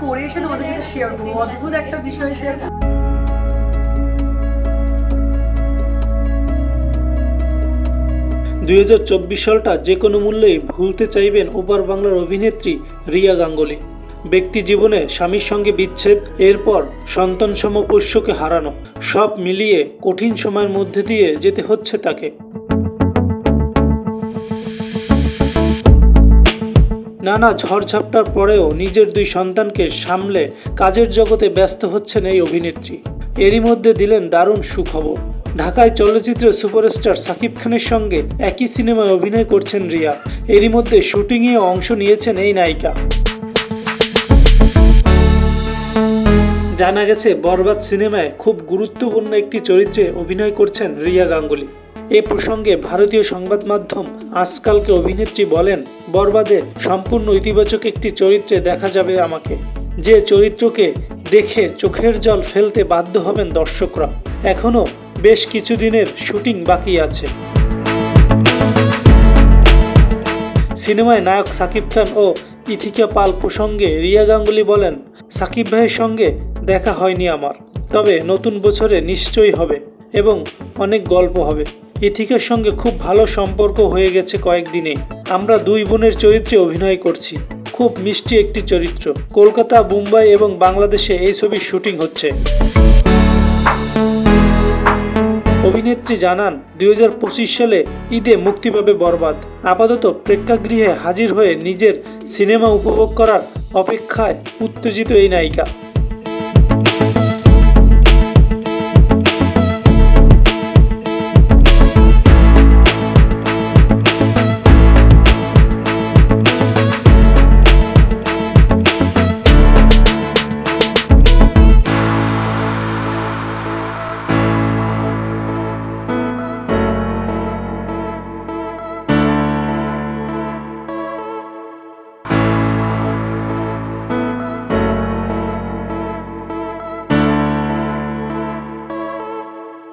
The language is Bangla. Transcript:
করে এসে তোমাদের সাথে শেয়ার করবো, অদ্ভুত একটা বিষয় শেয়ার করবো। 2024 সালটা যে কোনো মূল্যেই ভুলতে চাইবেন ওপার বাংলার অভিনেত্রী রিয়া গাঙ্গুলি। ব্যক্তি জীবনে স্বামীর সঙ্গে বিচ্ছেদ, এরপর সন্তান সমপোষ্যকে হারানো, সব মিলিয়ে কঠিন সময়ের মধ্যে দিয়ে যেতে হচ্ছে তাকে। নানা ঝড়ঝাপটার পরেও নিজের 2 সন্তানকে সামলে কাজের জগতে ব্যস্ত হচ্ছেন এই অভিনেত্রী। এরই মধ্যে দিলেন দারুণ সুখবর। ঢাকায় চলচ্চিত্রের সুপারস্টার সাকিব খানের সঙ্গে একই সিনেমায় অভিনয় করছেন রিয়া। এরই মধ্যে শুটিংয়ে অংশ নিয়েছেন এই নায়িকা। জানা গেছে বরবাদ সিনেমায় খুব গুরুত্বপূর্ণ একটি চরিত্রে অভিনয় করছেন রিয়া গাঙ্গুলি। এ প্রসঙ্গে ভারতীয় সংবাদ মাধ্যম আজকালকে অভিনেত্রী বলেন, বরবাদে সম্পূর্ণ ইতিবাচক একটি চরিত্রে দেখা যাবে আমাকে, যে চরিত্রকে দেখে চোখের জল ফেলতে বাধ্য হবেন দর্শকরা। এখনও বেশ কিছুদিনের শুটিং বাকি আছে। সিনেমায় নায়ক সাকিব খান ও ইথিকা পাল প্রসঙ্গে রিয়া গাঙ্গুলি বলেন, সাকিব ভাইয়ের সঙ্গে দেখা হয়নি আমার, তবে নতুন বছরে নিশ্চয়ই হবে এবং অনেক গল্প হবে। ইথিকার সঙ্গে খুব ভালো সম্পর্ক হয়ে গেছে কয়েকদিনেই। আমরা 2 বোনের চরিত্রে অভিনয় করছি, খুব মিষ্টি একটি চরিত্র। কলকাতা, মুম্বাই এবং বাংলাদেশে এই ছবির শুটিং হচ্ছে। অভিনেত্রী জানান, 2025 সালে ঈদে মুক্তি পাবে বরবাদ। আপাতত প্রেক্ষাগৃহে হাজির হয়ে নিজের সিনেমা উপভোগ করার অপেক্ষায় উত্তেজিত এই নায়িকা।